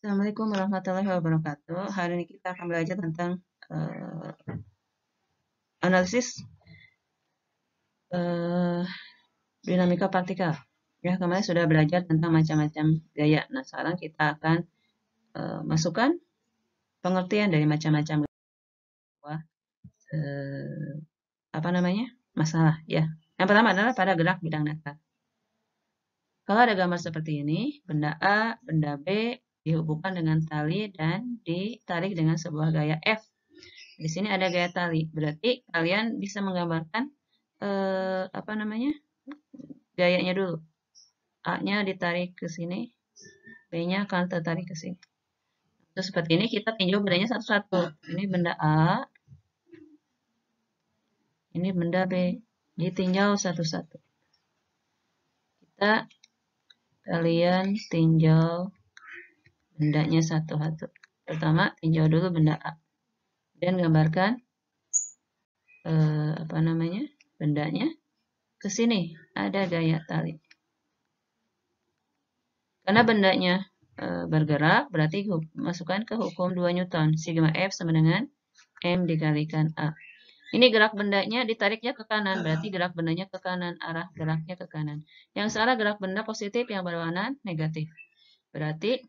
Assalamualaikum warahmatullahi wabarakatuh. Hari ini kita akan belajar tentang analisis dinamika partikel. Ya, kemarin sudah belajar tentang macam-macam gaya. Nah, sekarang kita akan masukkan pengertian dari macam-macam masalah. Ya, yang pertama adalah pada gerak bidang datar. Kalau ada gambar seperti ini, benda A, benda B dihubungkan dengan tali dan ditarik dengan sebuah gaya F. Di sini ada gaya tali, berarti kalian bisa menggambarkan gayanya dulu. A-nya ditarik ke sini, B-nya akan tertarik ke sini. Terus seperti ini kita tinjau bendanya satu-satu. Ini benda A, ini benda B, ditinjau satu-satu. Kalian tinjau bendanya satu-satu. Pertama, tinjau dulu benda A dan gambarkan bendanya ke sini. Ada gaya tali. Karena bendanya bergerak, berarti masukkan ke hukum 2 Newton. Sigma F sama dengan M dikalikan A. Ini gerak bendanya ditariknya ke kanan, berarti gerak bendanya ke kanan, arah geraknya ke kanan. Yang salah gerak benda positif yang berwarna negatif. Berarti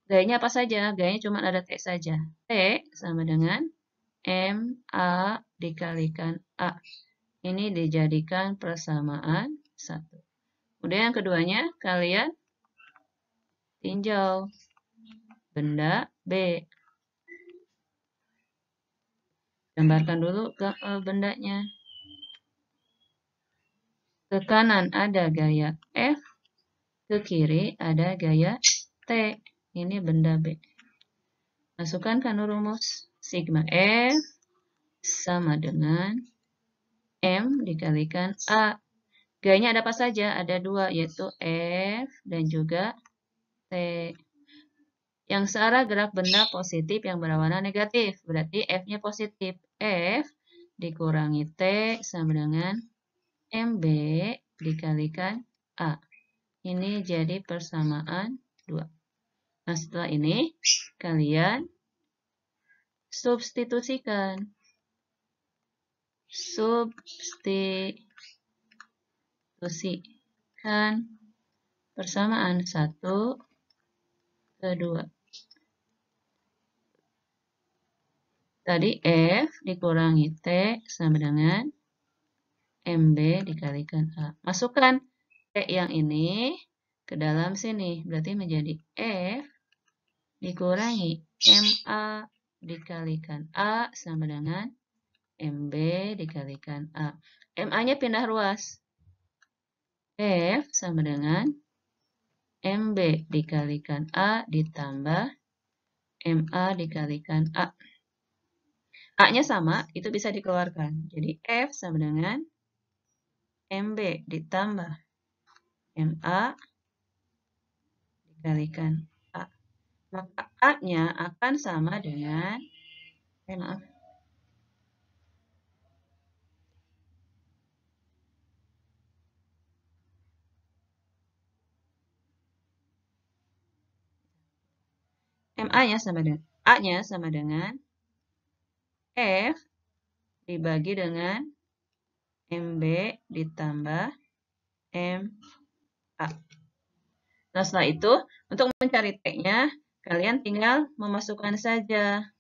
gayanya apa saja? Gayanya cuma ada T saja. T sama dengan MA dikalikan A. Ini dijadikan persamaan 1. Kemudian yang keduanya, kalian tinjau benda B. Gambarkan dulu bendanya. Ke kanan ada gaya F, ke kiri ada gaya T. Ini benda B. Masukkan kan rumus. Sigma F sama dengan M dikalikan A. Gayanya ada apa saja? Ada 2, yaitu F dan juga T. Yang searah gerak benda positif yang berwarna negatif. Berarti F-nya positif. F dikurangi T sama dengan MB dikalikan A. Ini jadi persamaan 2. Nah, setelah ini kalian substitusikan. Substitusikan persamaan 1 ke 2. Tadi F dikurangi T sama dengan MB dikalikan A. Masukkan T yang ini ke dalam sini. Berarti menjadi F dikurangi MA dikalikan A sama dengan MB dikalikan A. MA-nya pindah ruas. F sama dengan MB dikalikan A ditambah MA dikalikan A. A-nya sama, itu bisa dikeluarkan. Jadi F sama dengan MB ditambah MA dikalikan A. Maka A-nya akan sama dengan MA-nya sama dengan F dibagi dengan MB ditambah MA. Nah, setelah itu, untuk mencari T-nya, kalian tinggal memasukkan saja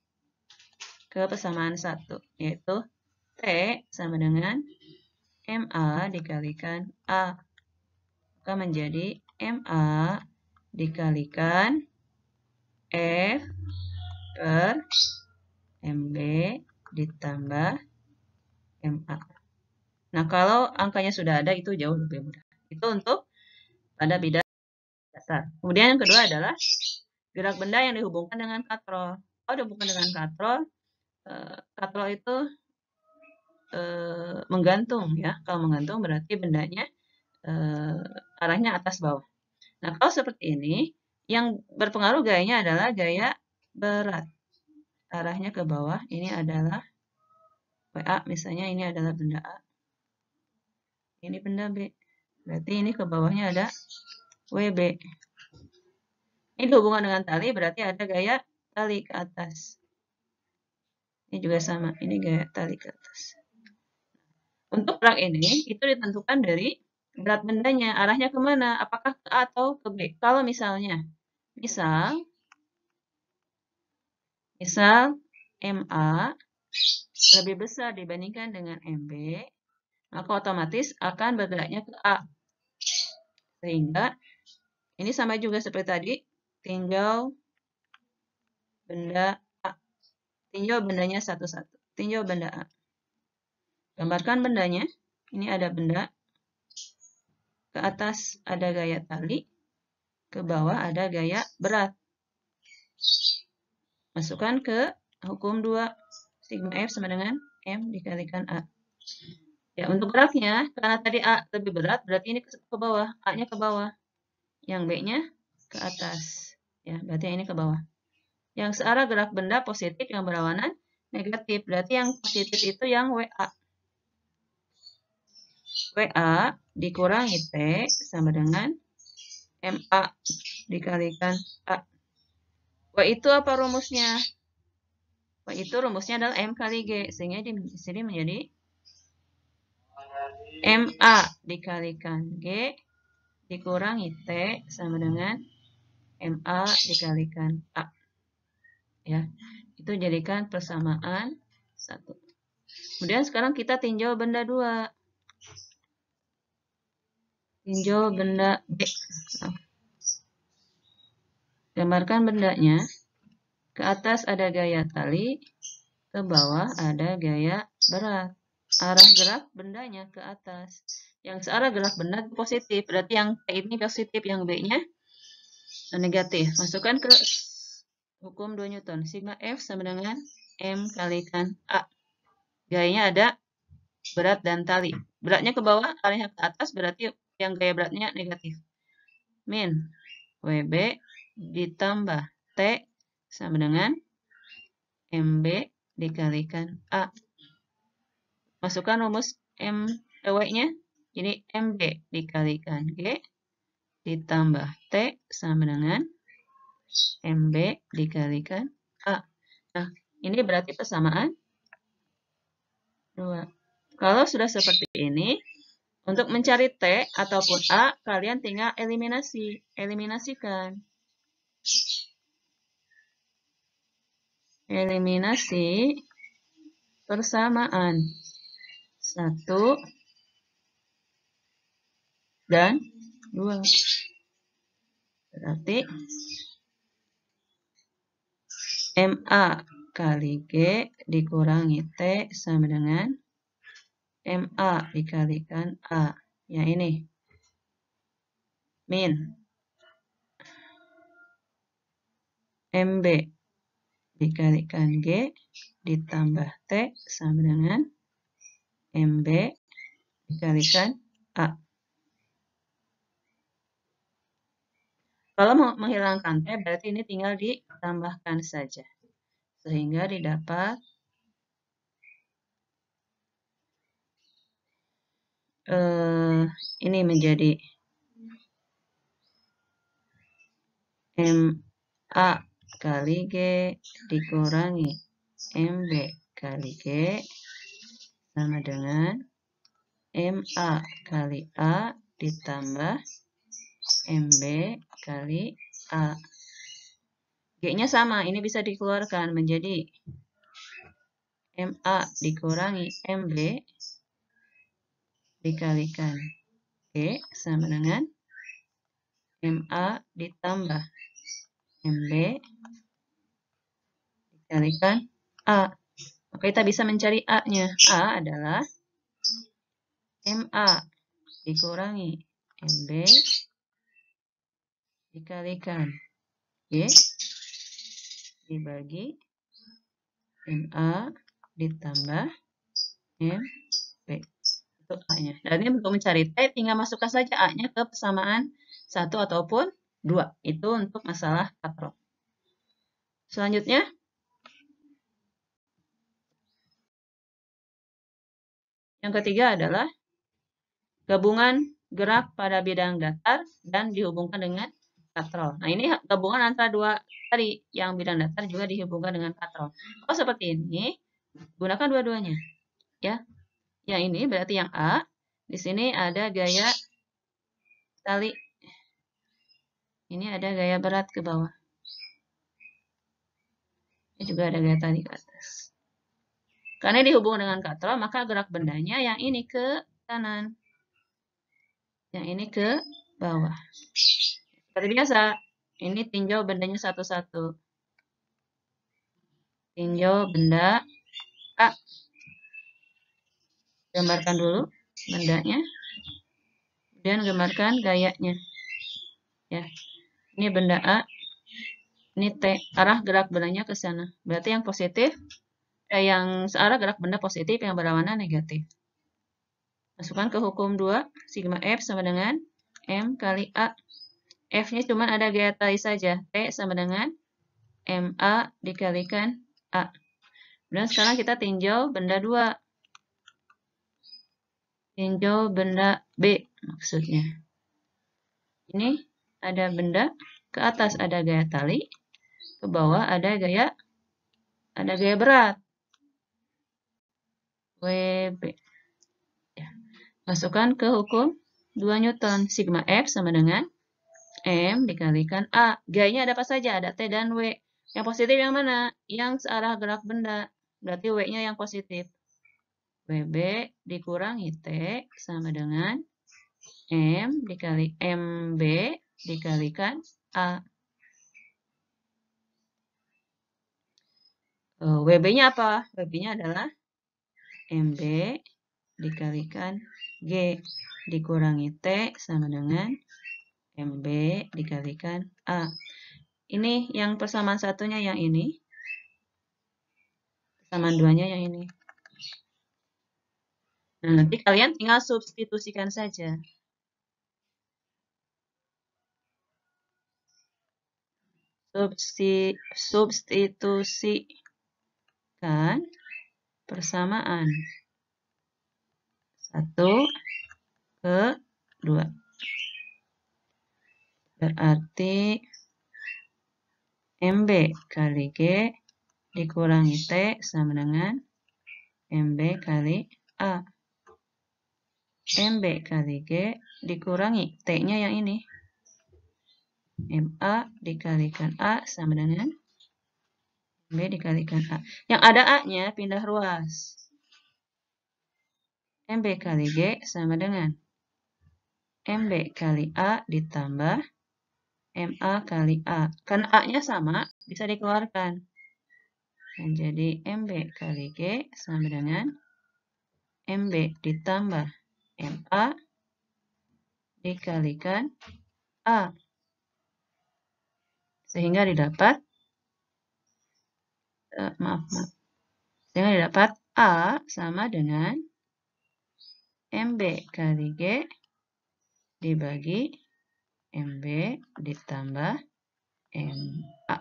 ke persamaan 1, yaitu T sama dengan MA dikalikan A. Maka menjadi MA dikalikan F per MB ditambah MA. Nah, kalau angkanya sudah ada, itu jauh lebih mudah. Itu untuk pada bidang dasar. Kemudian yang kedua adalah gerak benda yang dihubungkan dengan katrol. Kalau dihubungkan dengan katrol, katrol itu menggantung ya. Kalau menggantung berarti bendanya arahnya atas bawah. Nah, kalau seperti ini, yang berpengaruh gayanya adalah gaya berat. Arahnya ke bawah, ini adalah WA, misalnya ini adalah benda A. Ini benda B. Berarti ini ke bawahnya ada WB. Ini hubungan dengan tali, berarti ada gaya tali ke atas. Ini juga sama, ini gaya tali ke atas. Untuk gerak ini, itu ditentukan dari berat bendanya. Arahnya kemana? Apakah ke A atau ke B? Kalau misalnya, misal MA lebih besar dibandingkan dengan MB, maka otomatis akan bergeraknya ke A. Sehingga ini sama juga seperti tadi, tinjau benda A. Tinjau bendanya satu-satu. Tinjau benda A. Gambarkan bendanya. Ini ada benda. Ke atas ada gaya tali. Ke bawah ada gaya berat. Masukkan ke hukum 2. Sigma F sama dengan M dikalikan A. Ya, untuk geraknya, karena tadi A lebih berat, berarti ini ke bawah. A-nya ke bawah. Yang B-nya ke atas. Ya, berarti ini ke bawah. Yang searah gerak benda positif yang berlawanan negatif. Berarti yang positif itu yang WA. WA dikurangi T sama dengan MA dikalikan A. W itu apa rumusnya? W itu rumusnya adalah M kali G. Sehingga di sini menjadi MA dikalikan G dikurangi T sama dengan MA dikalikan A. Ya, itu jadikan persamaan 1. Kemudian sekarang kita tinjau benda 2. Tinjau benda B. Gambarkan bendanya. Ke atas ada gaya tali, ke bawah ada gaya berat. Arah gerak bendanya ke atas. Yang searah gerak benda positif, berarti yang T ini positif, yang B-nya negatif. Masukkan ke hukum 2 Newton. Sigma F sama dengan M kalikan A. Gayanya ada berat dan tali. Beratnya ke bawah, arahnya ke atas, berarti yang gaya beratnya negatif. Min WB ditambah T sama dengan MB dikalikan A. Masukkan rumus W-nya. Jadi MB dikalikan G ditambah T sama dengan MB dikalikan A. Nah, ini berarti persamaan 2. Kalau sudah seperti ini, untuk mencari T ataupun A, kalian tinggal eliminasikan. Eliminasi persamaan 1 dan 2. Berarti MA kali G dikurangi T sama dengan MA dikalikan A. Ya ini. Min MB dikalikan G ditambah T sama dengan MB dikalikan A. Kalau mau menghilangkan T, berarti ini tinggal ditambahkan saja. Sehingga didapat ini menjadi MA kali G dikurangi MB kali G sama dengan MA kali A ditambah MB kali A. G-nya sama, ini bisa dikeluarkan menjadi MA dikurangi MB dikalikan G sama dengan MA ditambah MB dikalikan A. Maka kita bisa mencari A-nya. A adalah MA dikurangi MB dikalikan G dibagi MA ditambah MB. Itu A-nya. Dan ini untuk mencari T, tinggal masukkan saja A-nya ke persamaan 1 ataupun 2. Itu untuk masalah katrol. Selanjutnya, yang ketiga adalah gabungan gerak pada bidang datar dan dihubungkan dengan katrol. Nah, ini gabungan antara dua tadi, yang bidang datar juga dihubungkan dengan katrol. Oh, seperti ini, gunakan dua-duanya. Ya, yang ini berarti yang A. Di sini ada gaya tali. Ini ada gaya berat ke bawah. Ini juga ada gaya tali ke atas. Karena dihubungkan dengan katrol, maka gerak bendanya yang ini ke kanan. Yang ini ke bawah. Seperti biasa, ini tinjau bendanya satu-satu. Tinjau benda A. Gambarkan dulu bendanya. Kemudian gambarkan gayanya. Ya. Ini benda A. Ini T. Arah gerak bendanya ke sana. Berarti yang positif, yang searah gerak benda positif, yang berwarna negatif. Masukkan ke hukum 2, sigma F sama dengan M kali A. F-nya cuma ada gaya tali saja. T sama dengan MA dikalikan A. Dan sekarang kita tinjau benda 2. Tinjau benda B maksudnya. Ini ada benda, ke atas ada gaya tali, ke bawah ada gaya berat. WB. Ya. Masukkan ke hukum 2 Newton. Sigma F sama dengan M dikalikan A. Gayanya ada apa saja? Ada T dan W. Yang positif yang mana? Yang searah gerak benda. Berarti W-nya yang positif. WB dikurangi T sama dengan M dikali MB dikalikan A. WB-nya apa? WB-nya adalah MB dikalikan G dikurangi T sama dengan MB dikalikan A. Ini yang persamaan satunya yang ini. Persamaan duanya yang ini. Nah, nanti kalian tinggal substitusikan saja. Substitusikan persamaan 1 ke 2. Berarti MB kali G dikurangi T sama dengan MB kali A. MB kali G dikurangi T-nya yang ini. MA dikalikan A sama dengan MB dikalikan A. Yang ada A-nya pindah ruas. MB kali G sama dengan MB kali A ditambah MA kali A. Karena A-nya sama, bisa dikeluarkan. Dan jadi MB kali G sama dengan MB ditambah MA dikalikan A. Sehingga didapat, sehingga didapat A sama dengan MB kali G dibagi MB ditambah MA.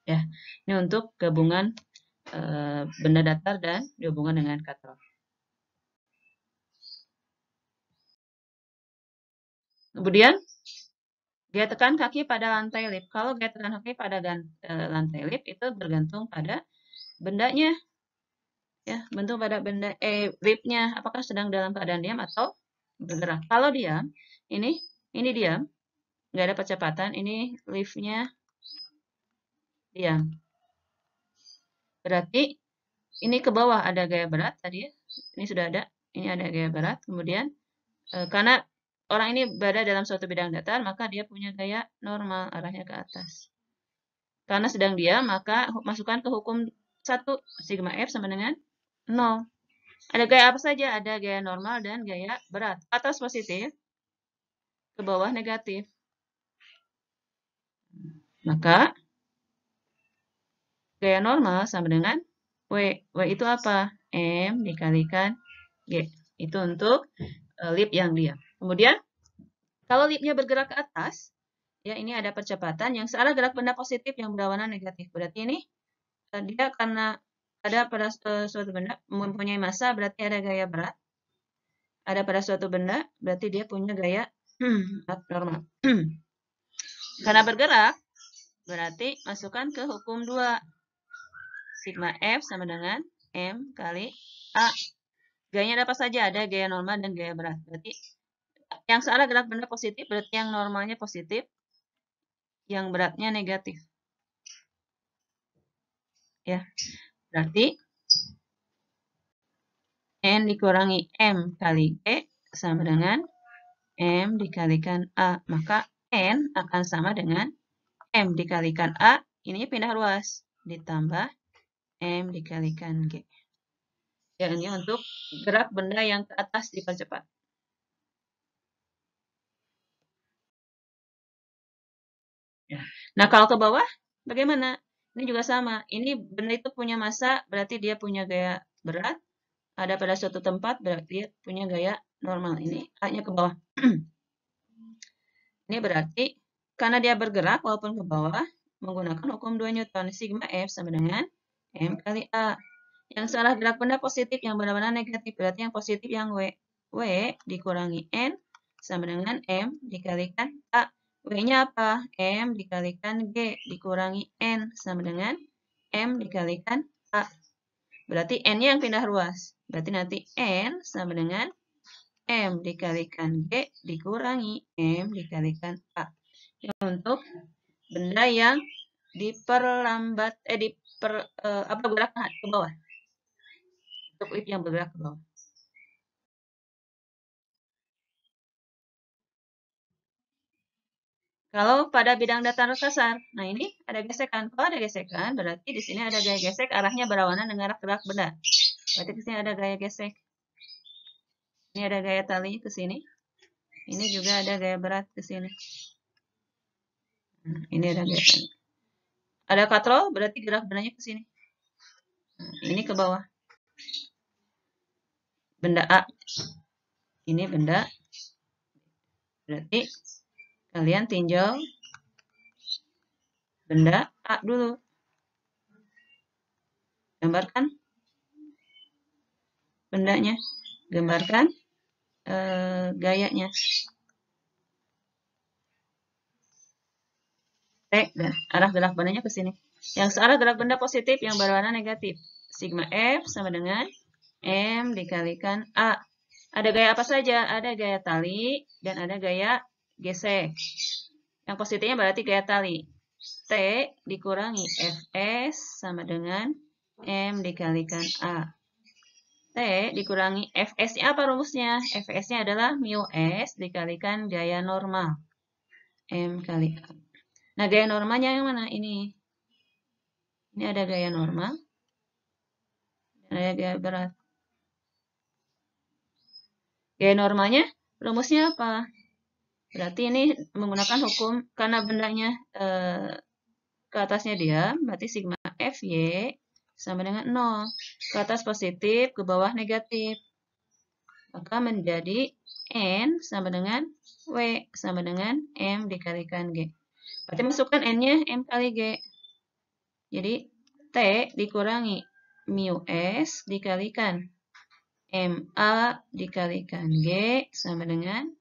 Ya, ini untuk gabungan benda datar dan dihubungkan dengan katrol. Kemudian, gaya tekan kaki pada lantai lip. Kalau gaya tekan kaki pada lantai lip itu bergantung pada bendanya. Ya, bentuk pada benda lipnya apakah sedang dalam keadaan diam atau bergerak. Kalau diam, ini diam, nggak ada percepatan, ini liftnya diam. Berarti ini ke bawah ada gaya berat tadi ya. Ini sudah ada, ini ada gaya berat. Kemudian karena orang ini berada dalam suatu bidang datar, maka dia punya gaya normal arahnya ke atas. Karena sedang diam, maka masukkan ke hukum 1 sigma F sama dengan 0. Ada gaya apa saja? Ada gaya normal dan gaya berat. Atas positif, ke bawah negatif. Maka gaya normal sama dengan W. W itu apa? M dikalikan G. Itu untuk lip yang diam. Kemudian, kalau lipnya bergerak ke atas, ya ini ada percepatan yang searah gerak benda positif yang berwarna negatif. Berarti ini dia karena ada pada suatu benda mempunyai massa, berarti ada gaya berat. ada pada suatu benda, berarti dia punya gaya abnormal. Karena bergerak, berarti masukkan ke hukum 2. Sigma F sama dengan M kali A. Gayanya ada apa saja? Ada gaya normal dan gaya berat. Berarti yang searah gerak benda positif, berarti yang normalnya positif, yang beratnya negatif. Ya, berarti N dikurangi M kali G sama dengan M dikalikan A. Maka N akan sama dengan M dikalikan A, ini pindah ruas, ditambah M dikalikan G. Ya, ini untuk gerak benda yang ke atas dipercepat. Ya. Nah, kalau ke bawah, bagaimana? Ini juga sama. Ini benda itu punya massa, berarti dia punya gaya berat. Ada pada suatu tempat, berarti dia punya gaya normal. Ini A-nya ke bawah. Ini berarti, karena dia bergerak walaupun ke bawah, menggunakan hukum 2 Newton. Sigma F sama dengan M kali A. Yang searah gerak benda positif, yang benar-benar negatif, berarti yang positif yang W. W dikurangi N sama dengan M dikalikan A. W-nya apa? M dikalikan G dikurangi N sama dengan M dikalikan A. Berarti N-nya yang pindah ruas. Berarti nanti N sama dengan M dikalikan G dikurangi M dikalikan A. Untuk benda yang diperlambat, bergerak ke bawah. Untuk lift yang bergerak ke bawah. Kalau pada bidang datar kasar, nah ini ada gesekan. Kalau ada gesekan, berarti di sini ada gaya gesek, arahnya berlawanan dengan arah gerak benda. Berarti di sini ada gaya gesek. Ini ada gaya tali ke sini. Ini juga ada gaya berat ke sini. Nah, ini ada gaya tali. Ada katrol, berarti gerak bendanya ke sini. Nah, ini ke bawah. Benda A. Ini benda. Berarti kalian tinjau benda A dulu. Gambarkan bendanya. Gambarkan gayanya. T dan arah gerak bendanya ke sini. Yang searah gerak benda positif, yang berwarna negatif. Sigma F sama dengan M dikalikan A. Ada gaya apa saja? Ada gaya tali dan ada gaya gesek. Yang positifnya berarti gaya tali. T dikurangi Fs sama dengan M dikalikan A. T dikurangi Fs-nya apa rumusnya? Fs-nya adalah mu S dikalikan gaya normal. M kali A. Nah, gaya normalnya yang mana? Ini. Ini ada gaya normal. Dan ada gaya berat. Gaya normalnya, rumusnya apa? Berarti ini menggunakan hukum, karena bendanya ke atasnya diam, berarti sigma Fy sama dengan 0. Ke atas positif, ke bawah negatif. Maka menjadi N sama dengan W sama dengan M dikalikan G. Berarti masukkan N-nya M kali G. Jadi T dikurangi mu S dikalikan MA dikalikan G sama dengan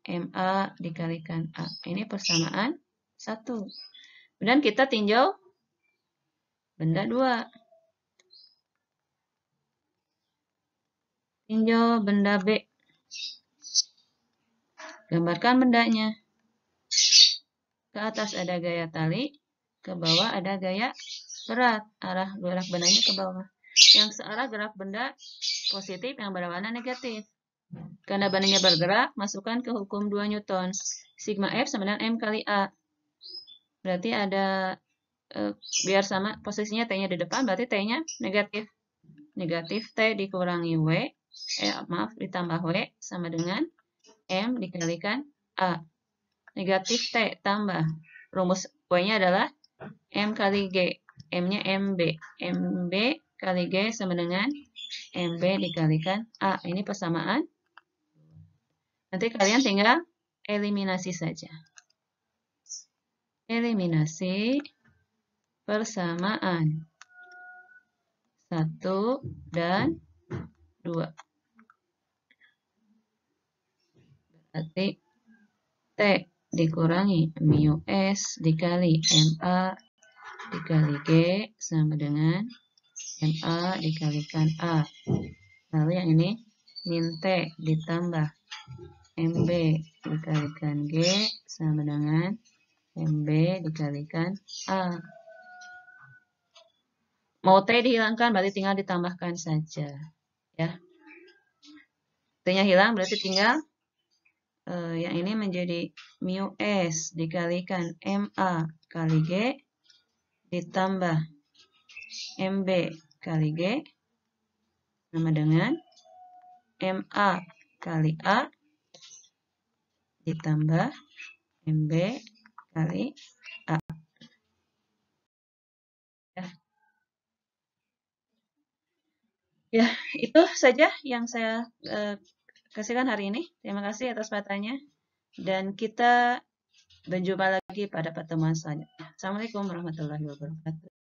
MA dikalikan A. Ini persamaan 1. Kemudian kita tinjau benda 2. Tinjau benda B. Gambarkan bendanya. Ke atas ada gaya tali, ke bawah ada gaya berat. Arah gerak bendanya ke bawah. Yang searah gerak benda positif, yang berwarna negatif. Karena bendanya bergerak, masukkan ke hukum 2 Newton. Sigma F sama dengan M kali A. Berarti ada, biar sama posisinya T-nya di depan, berarti T-nya negatif. Negatif T dikurangi W, ditambah W sama dengan M dikalikan A. Negatif T tambah. Rumus W-nya adalah M kali G. M-nya MB. MB kali G sama dengan MB dikalikan A. Ini persamaan. Nanti kalian tinggal eliminasi saja. Eliminasi persamaan. 1 dan 2. Berarti T dikurangi mu S dikali MA dikali G sama dengan MA dikalikan A. Lalu yang ini min T ditambah MB dikalikan G sama dengan MB dikalikan A. Mau T dihilangkan berarti tinggal ditambahkan saja. Ya. T-nya hilang berarti tinggal yang ini menjadi mu S dikalikan MA kali G ditambah MB kali G sama dengan MA kali A ditambah MB kali A. Ya, itu saja yang saya kasihkan hari ini. Terima kasih atas perhatiannya. Dan kita berjumpa lagi pada pertemuan selanjutnya. Assalamualaikum warahmatullahi wabarakatuh.